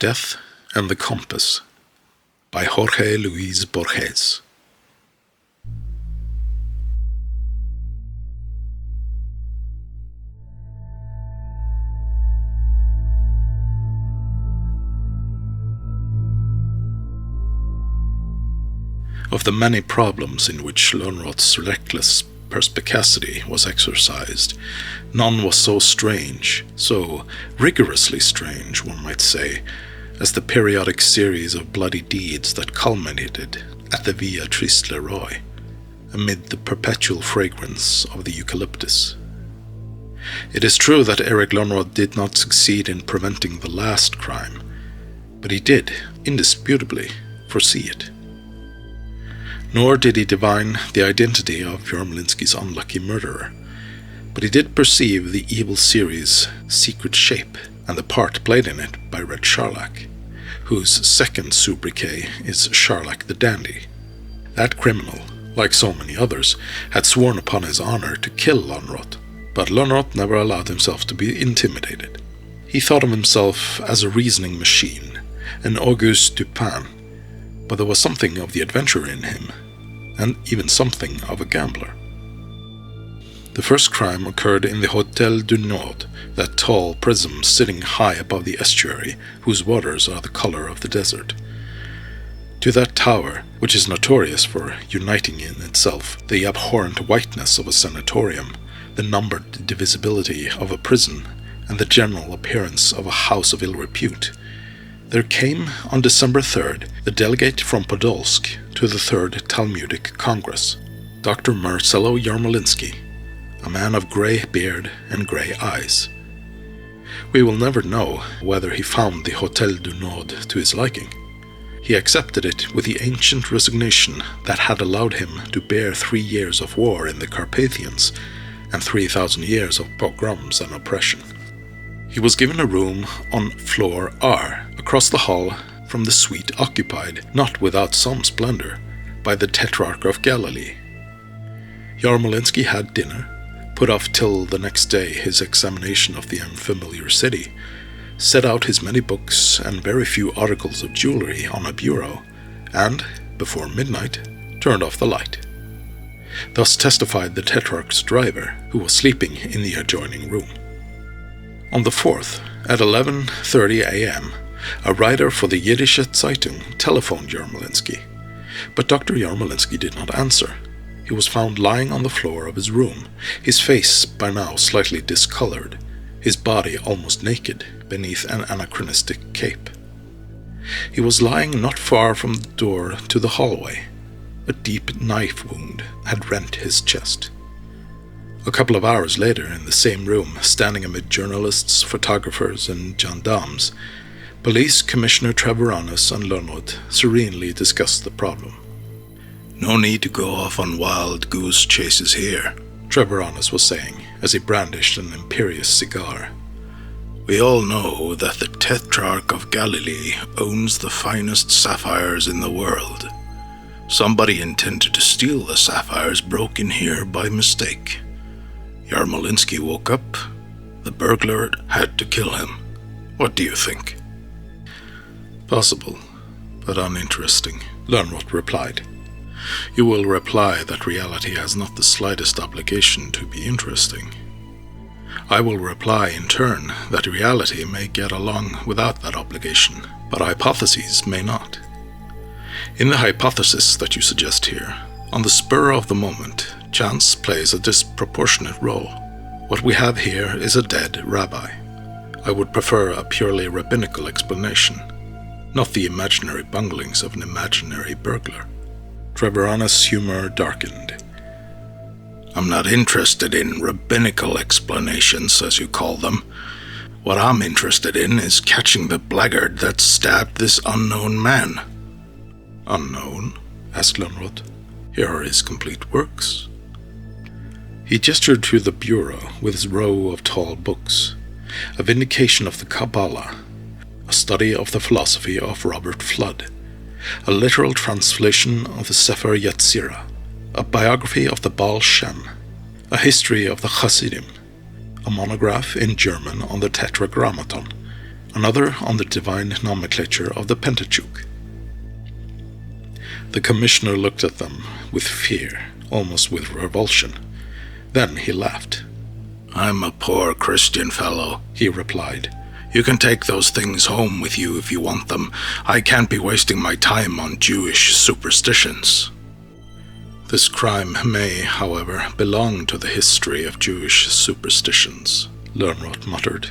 Death and the Compass by Jorge Luis Borges. Of the many problems in which Lönnrot's reckless perspicacity was exercised, none was so strange, so rigorously strange, one might say, as the periodic series of bloody deeds that culminated at the Via Triste-le-Roi, amid the perpetual fragrance of the eucalyptus. It is true that Eric Lönnrot did not succeed in preventing the last crime, but he did, indisputably, foresee it. Nor did he divine the identity of Jarmolinsky's unlucky murderer, but he did perceive the evil series' secret shape and the part played in it by Red Charlac, whose second sobriquet is Charlac the Dandy. That criminal, like so many others, had sworn upon his honor to kill Lönnrot, but Lönnrot never allowed himself to be intimidated. He thought of himself as a reasoning machine, an Auguste Dupin, but there was something of the adventurer in him, and even something of a gambler. The first crime occurred in the Hôtel du Nord, that tall prism sitting high above the estuary, whose waters are the color of the desert. To that tower, which is notorious for uniting in itself the abhorrent whiteness of a sanatorium, the numbered divisibility of a prison, and the general appearance of a house of ill repute, there came, on December 3rd, the delegate from Podolsk to the Third Talmudic Congress, Dr. Marcello Jarmolinsky, a man of grey beard and grey eyes. We will never know whether he found the Hôtel du Nord to his liking. He accepted it with the ancient resignation that had allowed him to bear 3 years of war in the Carpathians and 3,000 years of pogroms and oppression. He was given a room on floor R, across the hall from the suite occupied, not without some splendor, by the Tetrarch of Galilee. Jarmolinsky had dinner, put off till the next day his examination of the unfamiliar city, set out his many books and very few articles of jewelry on a bureau, and, before midnight, turned off the light. Thus testified the Tetrarch's driver, who was sleeping in the adjoining room. On the 4th, at 11:30 a.m., a writer for the Yiddische Zeitung telephoned Jarmolinsky, but Dr. Jarmolinsky did not answer. He was found lying on the floor of his room, his face by now slightly discolored, his body almost naked beneath an anachronistic cape. He was lying not far from the door to the hallway. A deep knife wound had rent his chest. A couple of hours later, in the same room, standing amid journalists, photographers, and gendarmes, Police Commissioner Treviranus and Lönnrot serenely discussed the problem. "No need to go off on wild goose chases here," Treviranus was saying, as he brandished an imperious cigar. "We all know that the Tetrarch of Galilee owns the finest sapphires in the world. Somebody intended to steal the sapphires broke in here by mistake. Jarmolinsky woke up. The burglar had to kill him. What do you think?" "Possible, but uninteresting," Lönnrot replied. "You will reply that reality has not the slightest obligation to be interesting. I will reply in turn that reality may get along without that obligation, but hypotheses may not. In the hypothesis that you suggest here, on the spur of the moment, chance plays a disproportionate role. What we have here is a dead rabbi. I would prefer a purely rabbinical explanation, not the imaginary bunglings of an imaginary burglar." Treviranus' humor darkened. "I'm not interested in rabbinical explanations, as you call them. What I'm interested in is catching the blackguard that stabbed this unknown man." "Unknown?" asked Lönnrot. "Here are his complete works." He gestured to the bureau with his row of tall books, a vindication of the Kabbalah, a study of the philosophy of Robert Flood, a literal translation of the Sefer Yetzirah, a biography of the Baal Shem, a history of the Hasidim, a monograph in German on the Tetragrammaton, another on the divine nomenclature of the Pentateuch. The commissioner looked at them with fear, almost with revulsion. Then he laughed. "I'm a poor Christian fellow," he replied. "You can take those things home with you if you want them. I can't be wasting my time on Jewish superstitions." This crime may, however, belong to the history of Jewish superstitions, Lönnrot muttered.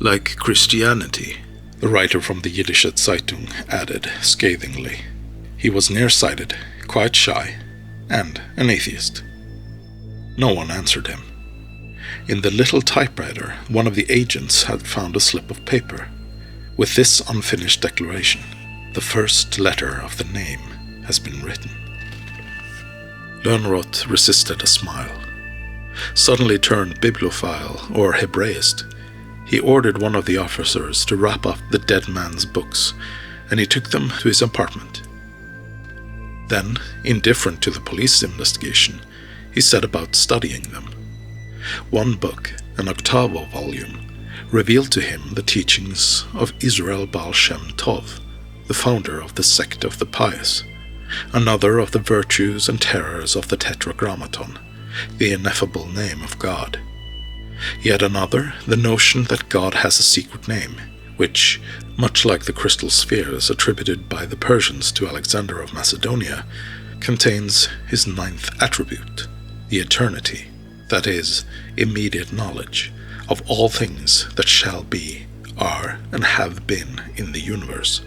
"Like Christianity," the writer from the Yiddische Zeitung added scathingly. He was nearsighted, quite shy, and an atheist. No one answered him. In the little typewriter, one of the agents had found a slip of paper. With this unfinished declaration, the first letter of the name has been written. Lönnrot resisted a smile. Suddenly turned bibliophile or Hebraist, he ordered one of the officers to wrap up the dead man's books, and he took them to his apartment. Then, indifferent to the police investigation, he set about studying them. One book, an octavo volume, revealed to him the teachings of Israel Baal Shem Tov, the founder of the sect of the pious, another of the virtues and terrors of the Tetragrammaton, the ineffable name of God. Yet another, the notion that God has a secret name, which, much like the crystal spheres attributed by the Persians to Alexander of Macedonia, contains his ninth attribute, the eternity, that is, immediate knowledge of all things that shall be, are, and have been in the universe.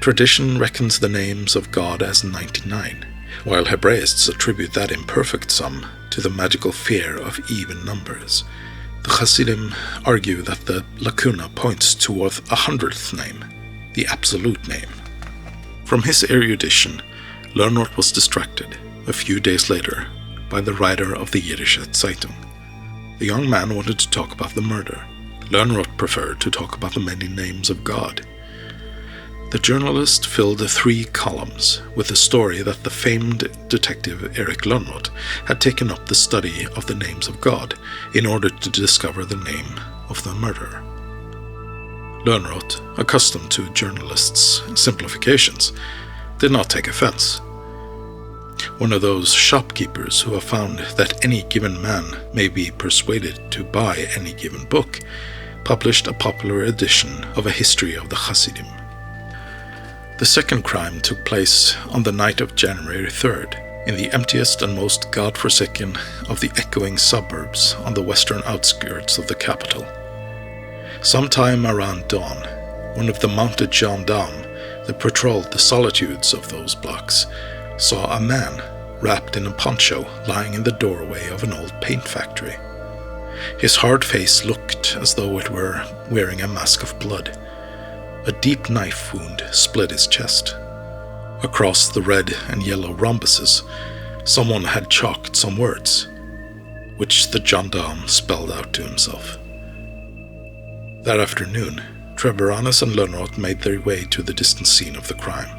Tradition reckons the names of God as 99, while Hebraists attribute that imperfect sum to the magical fear of even numbers. The Hasidim argue that the lacuna points toward a 100th name, the absolute name. From his erudition, Lönnrot was distracted, a few days later, by the writer of the Yiddische Zeitung. The young man wanted to talk about the murder. Lönnrot preferred to talk about the many names of God. The journalist filled 3 columns with the story that the famed detective Erik Lönnrot had taken up the study of the names of God in order to discover the name of the murderer. Lönnrot, accustomed to journalists' simplifications, did not take offense. One of those shopkeepers who have found that any given man may be persuaded to buy any given book, published a popular edition of a history of the Hasidim. The second crime took place on the night of January 3rd, in the emptiest and most god-forsaken of the echoing suburbs on the western outskirts of the capital. Sometime around dawn, one of the mounted gendarmes that patrolled the solitudes of those blocks saw a man wrapped in a poncho lying in the doorway of an old paint factory. His hard face looked as though it were wearing a mask of blood. A deep knife wound split his chest. Across the red and yellow rhombuses, someone had chalked some words, which the gendarme spelled out to himself. That afternoon, Treviranus and Lönnrot made their way to the distant scene of the crime.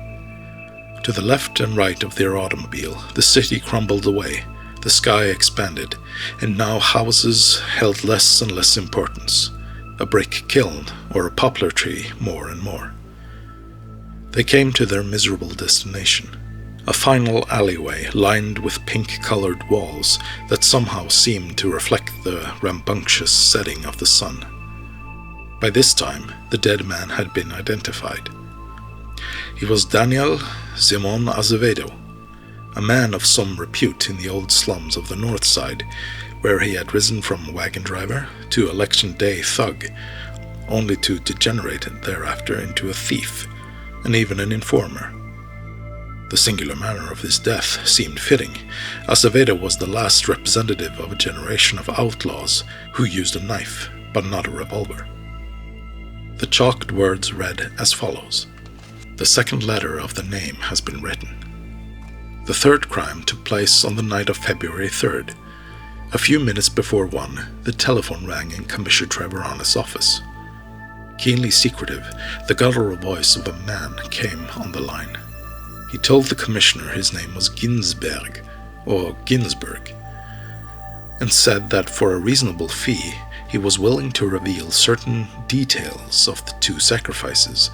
To the left and right of their automobile, the city crumbled away, the sky expanded, and now houses held less and less importance, a brick kiln or a poplar tree more and more. They came to their miserable destination, a final alleyway lined with pink-colored walls that somehow seemed to reflect the rambunctious setting of the sun. By this time, the dead man had been identified. He was Daniel Simon Azevedo, a man of some repute in the old slums of the north side, where he had risen from wagon driver to election day thug, only to degenerate thereafter into a thief, and even an informer. The singular manner of his death seemed fitting. Azevedo was the last representative of a generation of outlaws who used a knife, but not a revolver. The chalked words read as follows: "The second letter of the name has been written." The third crime took place on the night of February 3rd. A few minutes before 1, the telephone rang in Commissioner Treviranus' office. Keenly secretive, the guttural voice of a man came on the line. He told the commissioner his name was Ginsberg, or Ginsberg, and said that for a reasonable fee he was willing to reveal certain details of the two sacrifices,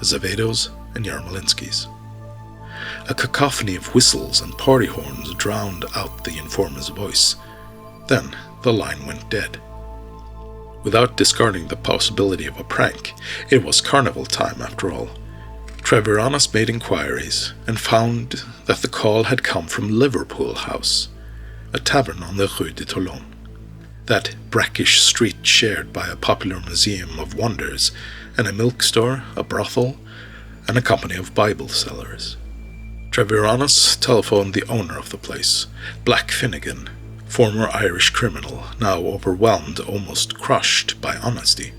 Azevedo's and Yarmolinsky's. A cacophony of whistles and party horns drowned out the informer's voice. Then the line went dead. Without discarding the possibility of a prank, it was carnival time after all. Treviranus made inquiries and found that the call had come from Liverpool House, a tavern on the Rue de Toulon, that brackish street shared by a popular museum of wonders and a milk store, a brothel, and a company of Bible sellers. Treviranus telephoned the owner of the place, Black Finnegan, former Irish criminal, now overwhelmed, almost crushed by honesty.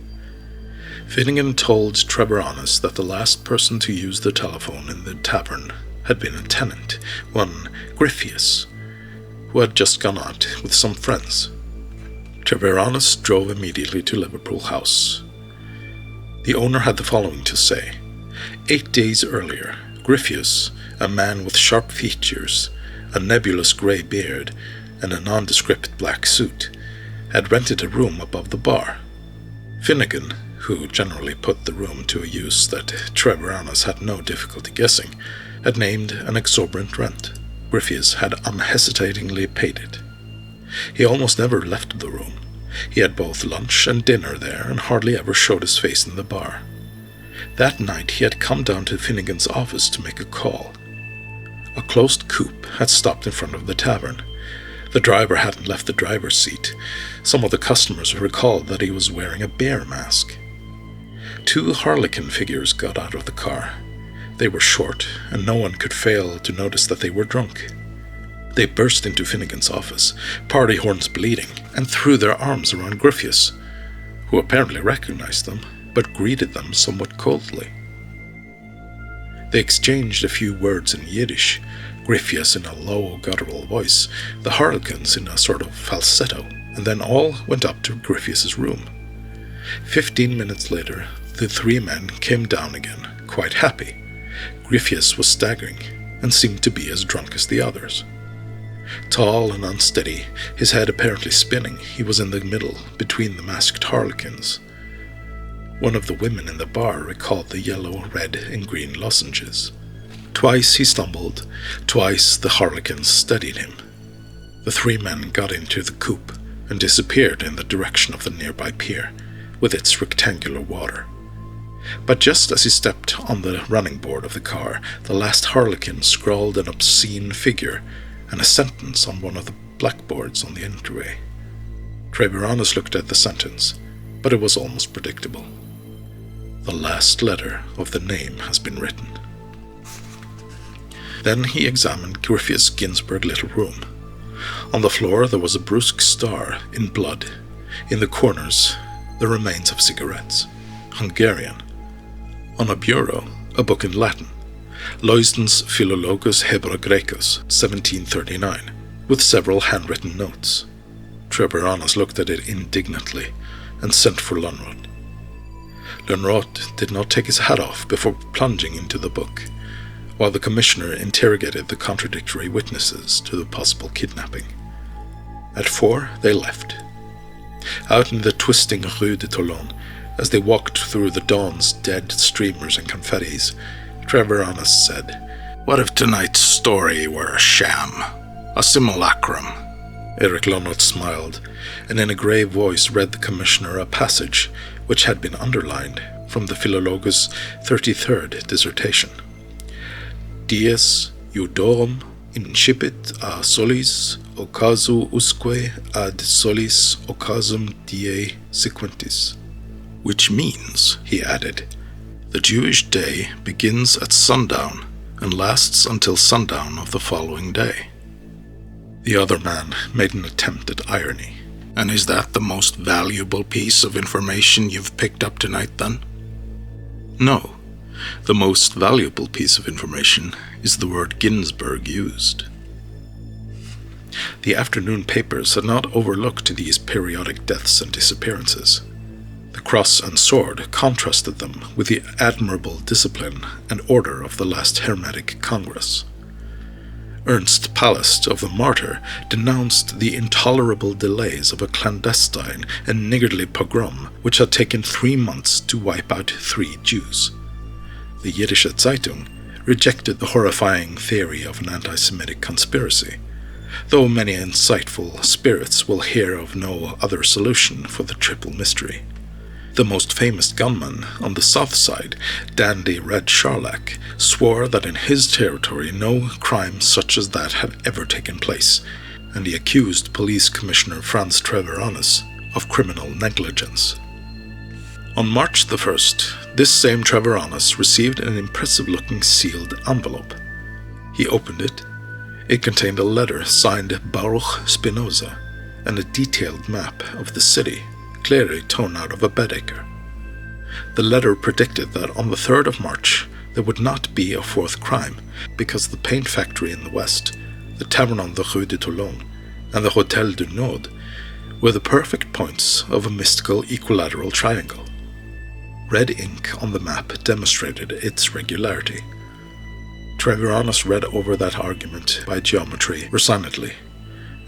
Finnegan told Treviranus that the last person to use the telephone in the tavern had been a tenant, one Griffius, who had just gone out with some friends. Treviranus drove immediately to Liverpool House. The owner had the following to say. 8 days earlier, Griffius, a man with sharp features, a nebulous grey beard, and a nondescript black suit, had rented a room above the bar. Finnegan, who generally put the room to a use that Treviranus had no difficulty guessing, had named an exorbitant rent. Griffius had unhesitatingly paid it. He almost never left the room. He had both lunch and dinner there and hardly ever showed his face in the bar. That night he had come down to Finnegan's office to make a call. A closed coupe had stopped in front of the tavern. The driver hadn't left the driver's seat. Some of the customers recalled that he was wearing a bear mask. 2 harlequin figures got out of the car. They were short, and no one could fail to notice that they were drunk. They burst into Finnegan's office, party horns bleeding, and threw their arms around Griffius, who apparently recognized them, but greeted them somewhat coldly. They exchanged a few words in Yiddish, Griffius in a low, guttural voice, the harlequins in a sort of falsetto, and then all went up to Griffius's room. 15 minutes later, the 3 men came down again, quite happy. Griffius was staggering, and seemed to be as drunk as the others. Tall and unsteady, his head apparently spinning, he was in the middle, between the masked harlequins. One of the women in the bar recalled the yellow, red, and green lozenges. Twice he stumbled, twice the harlequins steadied him. The 3 men got into the coupe and disappeared in the direction of the nearby pier, with its rectangular water. But just as he stepped on the running board of the car, the last harlequin scrawled an obscene figure and a sentence on one of the blackboards on the entryway. Treviranus looked at the sentence, but it was almost predictable. The last letter of the name has been written. Then he examined Griffius' Ginsberg little room. On the floor there was a brusque star in blood. In the corners, the remains of cigarettes. Hungarian. On a bureau, a book in Latin, Leusden's Philologus Hebra-Grecus, 1739, with several handwritten notes. Treviranus looked at it indignantly and sent for Lönnrot. Lönnrot did not take his hat off before plunging into the book, while the commissioner interrogated the contradictory witnesses to the possible kidnapping. At 4, they left. Out in the twisting Rue de Toulon, as they walked through the dawn's dead streamers and confettis, Treviranus said, "What if tonight's story were a sham, a simulacrum?" Eric Lönnrot smiled, and in a grave voice read the commissioner a passage which had been underlined from the Philologus' 33rd dissertation. Dies Iudorum incipit a solis occasu usque ad solis occasum die sequentis. Which means, he added, the Jewish day begins at sundown and lasts until sundown of the following day. The other man made an attempt at irony. "And is that the most valuable piece of information you've picked up tonight, then?" "No. The most valuable piece of information is the word Ginsberg used." The afternoon papers had not overlooked these periodic deaths and disappearances. The cross and sword contrasted them with the admirable discipline and order of the last Hermetic Congress. Ernst Palast of the Martyr denounced the intolerable delays of a clandestine and niggardly pogrom which had taken 3 months to wipe out 3 Jews. The Jiddische Zeitung rejected the horrifying theory of an anti-Semitic conspiracy, though many insightful spirits will hear of no other solution for the triple mystery. The most famous gunman on the south side, Dandy Red Charlac, swore that in his territory no crime such as that had ever taken place, and he accused Police Commissioner Franz Treviranus of criminal negligence. On March the 1st, this same Treviranus received an impressive-looking sealed envelope. He opened it. It contained a letter signed Baruch Spinoza and a detailed map of the city, clearly torn out of a Baedeker. The letter predicted that on the 3rd of March there would not be a 4th crime because the paint factory in the west, the tavern on the Rue de Toulon, and the Hôtel du Nord were the perfect points of a mystical equilateral triangle. Red ink on the map demonstrated its regularity. Treviranus read over that argument by geometry resignedly,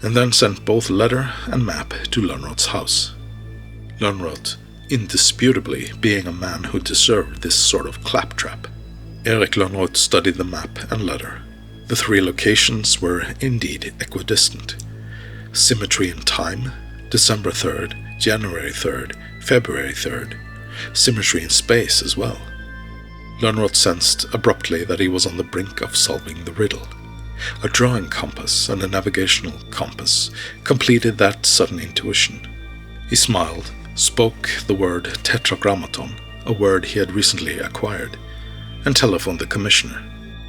and then sent both letter and map to Lönnrot's house. Lönnrot, indisputably being a man who deserved this sort of claptrap. Erik Lönnrot studied the map and letter. The 3 locations were indeed equidistant. Symmetry in time, December 3rd, January 3rd, February 3rd. Symmetry in space as well. Lönnrot sensed abruptly that he was on the brink of solving the riddle. A drawing compass and a navigational compass completed that sudden intuition. He smiled, spoke the word tetragrammaton, a word he had recently acquired, and telephoned the commissioner.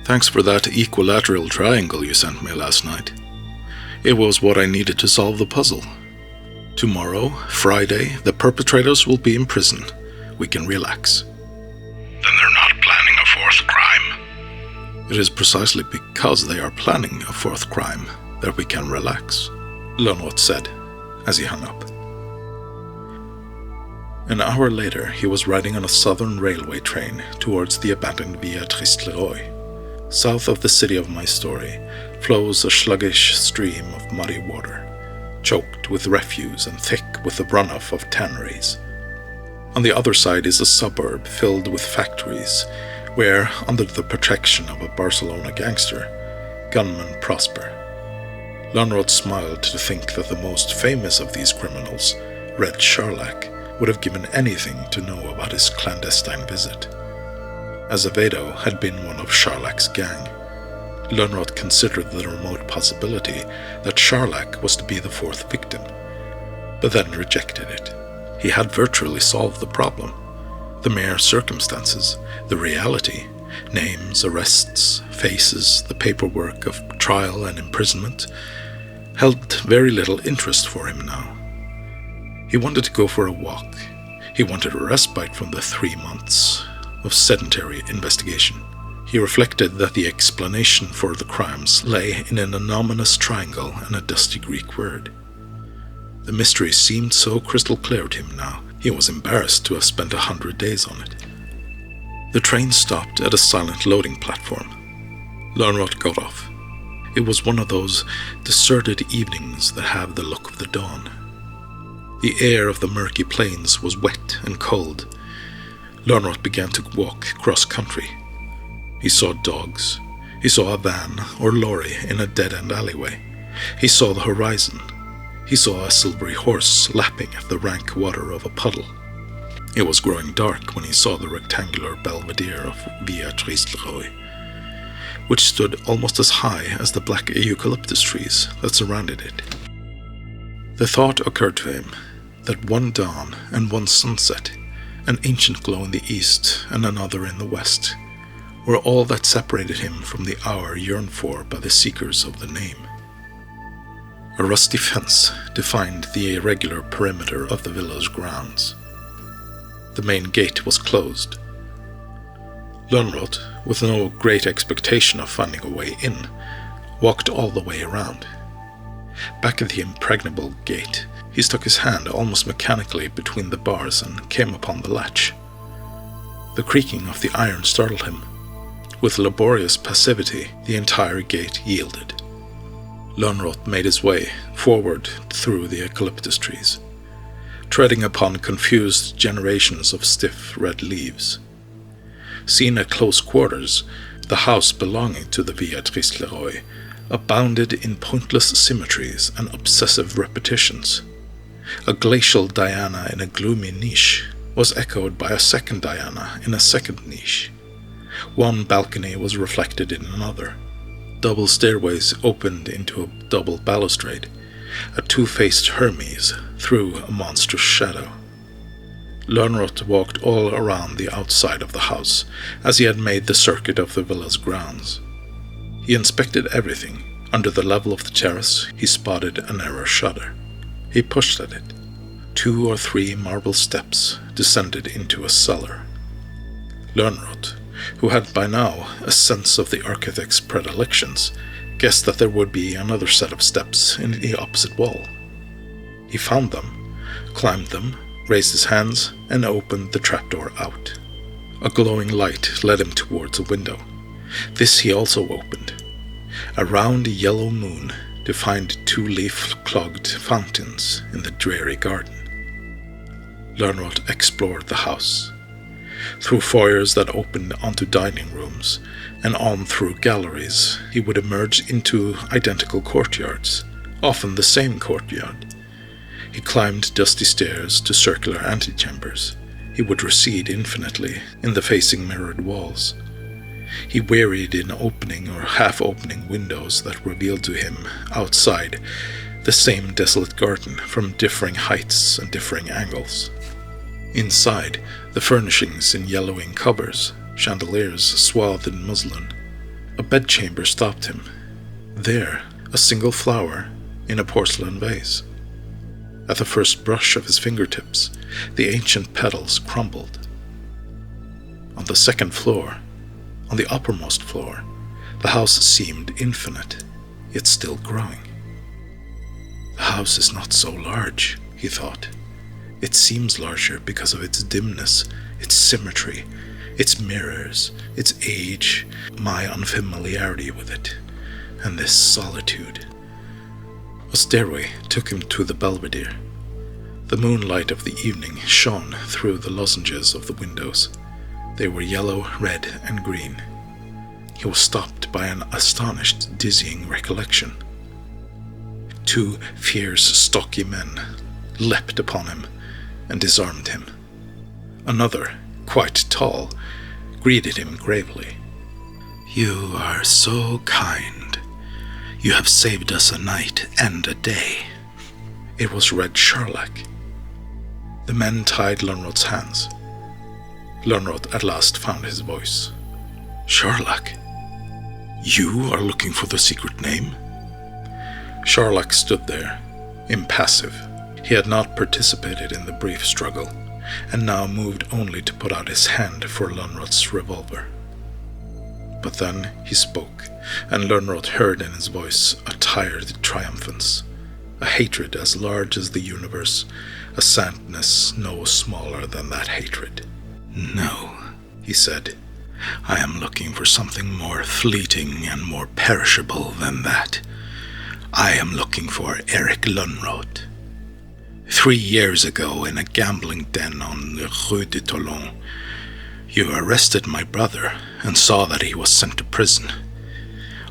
"Thanks for that equilateral triangle you sent me last night. It was what I needed to solve the puzzle. Tomorrow, Friday, the perpetrators will be in prison. We can relax." "Then they're not planning a 4th crime?" "It is precisely because they are planning a 4th crime that we can relax," Lönnrot said as he hung up. An hour later, he was riding on a southern railway train towards the abandoned Via Triste-Leroy. South of the city of my story flows a sluggish stream of muddy water, choked with refuse and thick with the runoff of tanneries. On the other side is a suburb filled with factories, where, under the protection of a Barcelona gangster, gunmen prosper. Lönnrot smiled to think that the most famous of these criminals, Red Charlac, would have given anything to know about his clandestine visit. Azevedo had been one of Charlac's gang. Lönnrot considered the remote possibility that Charlac was to be the 4th victim, but then rejected it. He had virtually solved the problem. The mere circumstances, the reality, names, arrests, faces, the paperwork of trial and imprisonment, held very little interest for him now. He wanted to go for a walk. He wanted a respite from the 3 months of sedentary investigation. He reflected that the explanation for the crimes lay in an ominous triangle and a dusty Greek word. The mystery seemed so crystal clear to him now, he was embarrassed to have spent 100 days on it. The train stopped at a silent loading platform. Lönnrot got off. It was one of those deserted evenings that have the look of the dawn. The air of the murky plains was wet and cold. Lönnrot began to walk cross-country. He saw dogs. He saw a van or lorry in a dead-end alleyway. He saw the horizon. He saw a silvery horse lapping at the rank water of a puddle. It was growing dark when he saw the rectangular belvedere of Via Triste-Leroy, which stood almost as high as the black eucalyptus trees that surrounded it. The thought occurred to him that one dawn and one sunset, an ancient glow in the east and another in the west, were all that separated him from the hour yearned for by the seekers of the name. A rusty fence defined the irregular perimeter of the villa's grounds. The main gate was closed. Lönnrot, with no great expectation of finding a way in, walked all the way around. Back at the impregnable gate, he stuck his hand almost mechanically between the bars and came upon the latch. The creaking of the iron startled him. With laborious passivity, the entire gate yielded. Lönnrot made his way forward through the eucalyptus trees, treading upon confused generations of stiff red leaves. Seen at close quarters, the house belonging to the Villa Triste-Leroy abounded in pointless symmetries and obsessive repetitions. A glacial Diana in a gloomy niche was echoed by a second Diana in a second niche. One balcony was reflected in another. Double stairways opened into a double balustrade. A two-faced Hermes threw a monstrous shadow. Lönnrot walked all around the outside of the house, as he had made the circuit of the villa's grounds. He inspected everything. Under the level of the terrace, he spotted a narrow shutter. He pushed at it. 2 or 3 marble steps descended into a cellar. Lönnrot, who had by now a sense of the architect's predilections, guessed that there would be another set of steps in the opposite wall. He found them, climbed them, raised his hands, and opened the trapdoor out. A glowing light led him towards a window. This he also opened. A round yellow moon defined 2 leaf-clogged fountains in the dreary garden. Lönnrot explored the house. Through foyers that opened onto dining rooms, and on through galleries, he would emerge into identical courtyards, often the same courtyard. He climbed dusty stairs to circular antechambers. He would recede infinitely in the facing mirrored walls. He wearied in opening or half-opening windows that revealed to him, outside, the same desolate garden from differing heights and differing angles. Inside, the furnishings in yellowing covers, chandeliers swathed in muslin. A bedchamber stopped him. There, a single flower in a porcelain vase. At the first brush of his fingertips, the ancient petals crumbled. On the second floor, on the uppermost floor, the house seemed infinite, yet still growing. The house is not so large, he thought. It seems larger because of its dimness, its symmetry, its mirrors, its age, my unfamiliarity with it, and this solitude. A stairway took him to the belvedere. The moonlight of the evening shone through the lozenges of the windows. They were yellow, red, and green. He was stopped by an astonished, dizzying recollection. 2 fierce, stocky men leapt upon him and disarmed him. Another, quite tall, greeted him gravely. "You are so kind. You have saved us a night and a day." It was Red Sherlock. The men tied Lönnrot's hands. Lönnrot at last found his voice. "Sherlock, you are looking for the secret name?" Sherlock stood there, impassive. He had not participated in the brief struggle, and now moved only to put out his hand for Lönnrot's revolver. But then he spoke, and Lönnrot heard in his voice a tired triumphance, a hatred as large as the universe, a sadness no smaller than that hatred. "No," he said, "I am looking for something more fleeting and more perishable than that. I am looking for Eric Lönnrot. 3 years ago, in a gambling den on the Rue de Toulon, you arrested my brother and saw that he was sent to prison.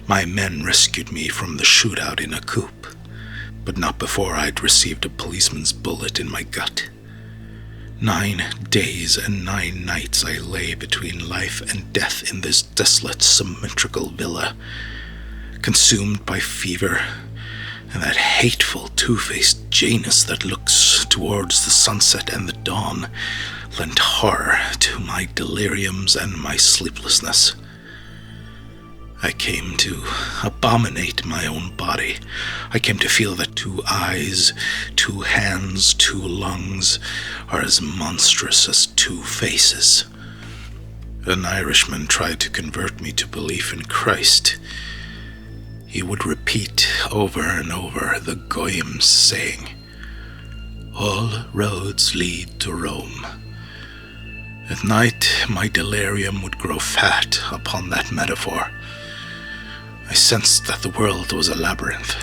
My men rescued me from the shootout in a coupe, but not before I'd received a policeman's bullet in my gut. 9 days and 9 nights I lay between life and death in this desolate, symmetrical villa, consumed by fever, and that hateful two-faced Janus that looks towards the sunset and the dawn lent horror to my deliriums and my sleeplessness. I came to abominate my own body. I came to feel that 2 eyes, 2 hands, 2 lungs are as monstrous as 2 faces. An Irishman tried to convert me to belief in Christ. He would repeat over and over the Goyim's saying, 'All roads lead to Rome.' At night, my delirium would grow fat upon that metaphor. I sensed that the world was a labyrinth,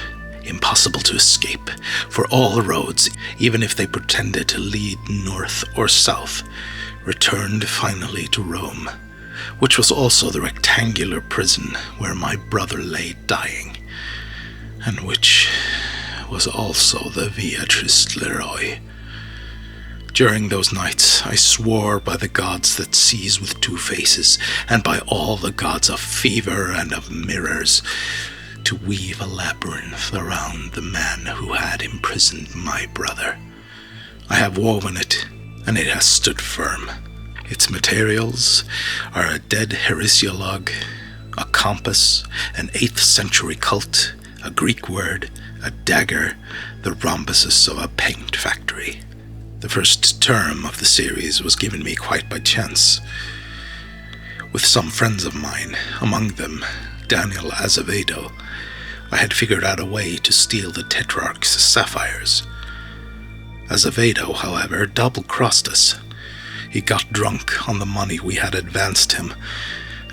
impossible to escape, for all roads, even if they pretended to lead north or south, returned finally to Rome, which was also the rectangular prison where my brother lay dying, and which was also the Via Tristleroi. During those nights, I swore by the gods that sees with two faces, and by all the gods of fever and of mirrors, to weave a labyrinth around the man who had imprisoned my brother. I have woven it, and it has stood firm. Its materials are a dead heresiologue, a compass, an 8th century cult, a Greek word, a dagger, the rhombuses of a paint factory. The first term of the series was given me quite by chance. With some friends of mine, among them Daniel Azevedo, I had figured out a way to steal the Tetrarch's sapphires. Azevedo, however, double-crossed us. He got drunk on the money we had advanced him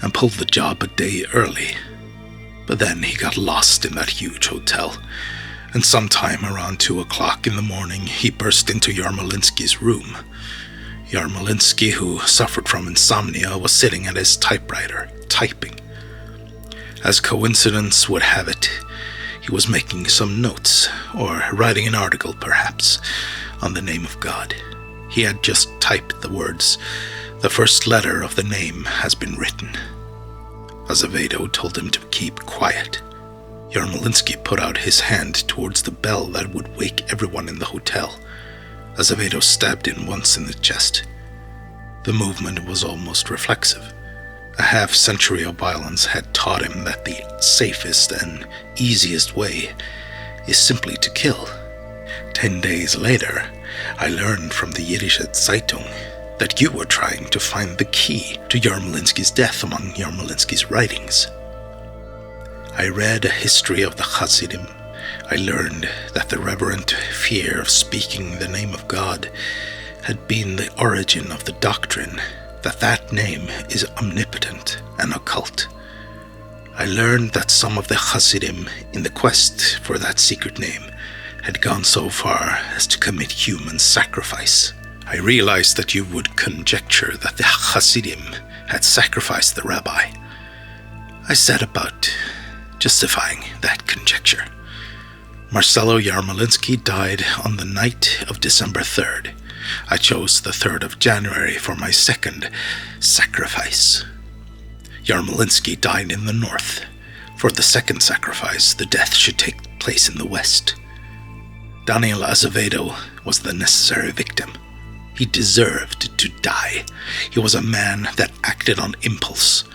and pulled the job a day early. But then he got lost in that huge hotel, and sometime around 2 o'clock in the morning he burst into Yarmolinsky's room. Yarmolinsky, who suffered from insomnia, was sitting at his typewriter, typing. As coincidence would have it, he was making some notes, or writing an article perhaps, on the name of God. He had just typed the words, "The first letter of the name has been written." Azevedo told him to keep quiet. Yarmolinsky put out his hand towards the bell that would wake everyone in the hotel. Azevedo stabbed him once in the chest. The movement was almost reflexive. A half-century of violence had taught him that the safest and easiest way is simply to kill. 10 days later, I learned from the Yiddish Zeitung that you were trying to find the key to Yarmolinsky's death among Yarmolinsky's writings. I read a history of the Hasidim. I learned that the reverent fear of speaking the name of God had been the origin of the doctrine that that name is omnipotent and occult. I learned that some of the Hasidim, in the quest for that secret name, had gone so far as to commit human sacrifice. I realized that you would conjecture that the Hasidim had sacrificed the rabbi. I set about justifying that conjecture. Marcello Yarmolinsky died on the night of December 3rd. I chose the 3rd of January for my second sacrifice. Yarmolinsky died in the north. For the second sacrifice, the death should take place in the west. Daniel Azevedo was the necessary victim. He deserved to die. He was a man that acted on impulse,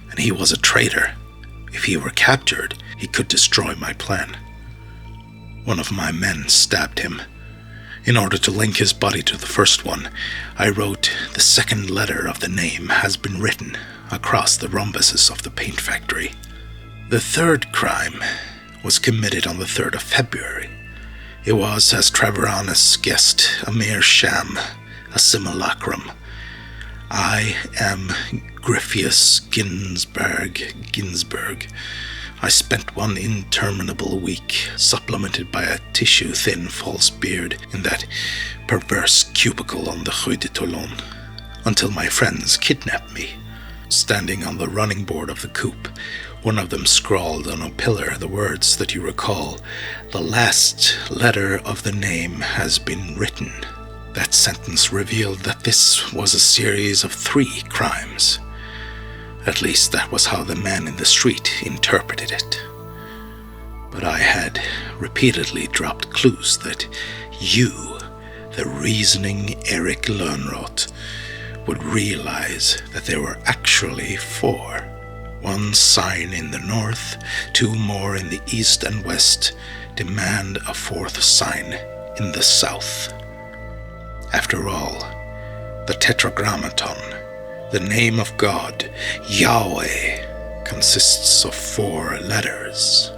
and he was a traitor. If he were captured, he could destroy my plan. One of my men stabbed him. In order to link his body to the first one, I wrote, "The second letter of the name has been written," across the rhombuses of the paint factory. The third crime was committed on the 3rd of February. It was, as Treviranus guessed, a mere sham, a simulacrum. I am Griffius Ginsberg. I spent one interminable week, supplemented by a tissue-thin false beard, in that perverse cubicle on the Rue de Toulon, until my friends kidnapped me. Standing on the running board of the coupe, one of them scrawled on a pillar the words that you recall, "The last letter of the name has been written." That sentence revealed that this was a series of 3 crimes. At least that was how the man in the street interpreted it. But I had repeatedly dropped clues that you, the reasoning Eric Lönnroth, would realize that there were actually 4. 1 sign in the north, 2 more in the east and west, demand a 4th sign in the south. After all, the Tetragrammaton, the name of God, Yahweh, consists of 4 letters.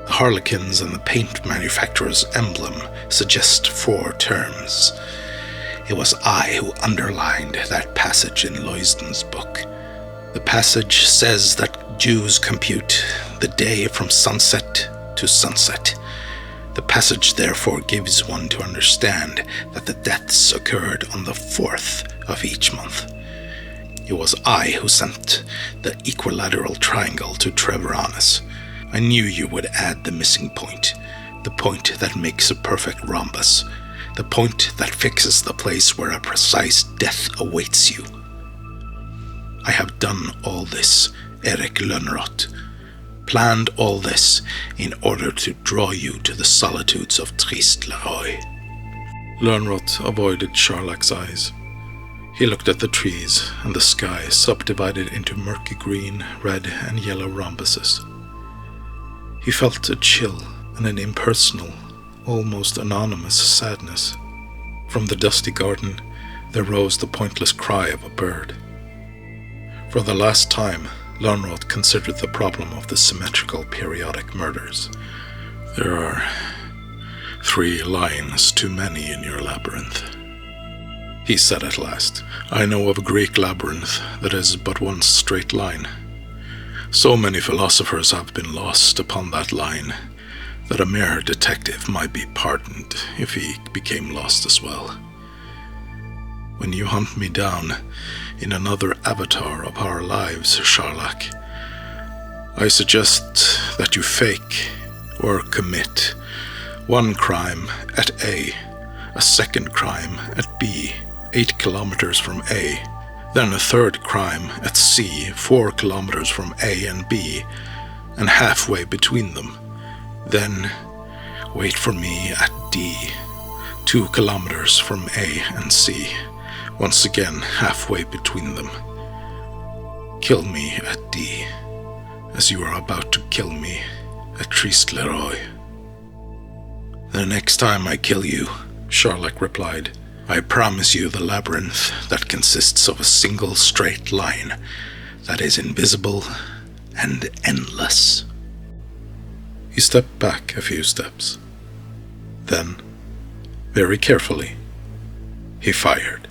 The harlequins and the paint manufacturer's emblem suggest 4 terms. It was I who underlined that passage in Loysden's book. The passage says that Jews compute the day from sunset to sunset, The passage therefore gives one to understand that the deaths occurred on the 4th of each month. It was I who sent the equilateral triangle to Treviranus. I knew you would add the missing point, the point that makes a perfect rhombus, the point that fixes the place where a precise death awaits you. I have done all this, Erik Lönnrot, planned all this in order to draw you to the solitudes of Trist-Leroy. Lönnrot avoided Charlac's eyes. He looked at the trees and the sky subdivided into murky green, red, and yellow rhombuses. He felt a chill and an impersonal, almost anonymous sadness. From the dusty garden there rose the pointless cry of a bird. For the last time, Lönnrot considered the problem of the symmetrical periodic murders. There are 3 lines too many in your labyrinth, he said at last. I know of a Greek labyrinth that is but one straight line. So many philosophers have been lost upon that line that a mere detective might be pardoned if he became lost as well. When you hunt me down in another avatar of our lives, Charlac, I suggest that you fake or commit one crime at A, a second crime at B, 8 kilometers from A, then a third crime at C, 4 kilometers from A and B, and halfway between them. Then wait for me at D, 2 kilometers from A and C, once again halfway between them. Kill me at D, as you are about to kill me at Trist-Leroy. The next time I kill you, Charlac replied, I promise you the labyrinth that consists of a single straight line that is invisible and endless. He stepped back a few steps. Then, very carefully, he fired.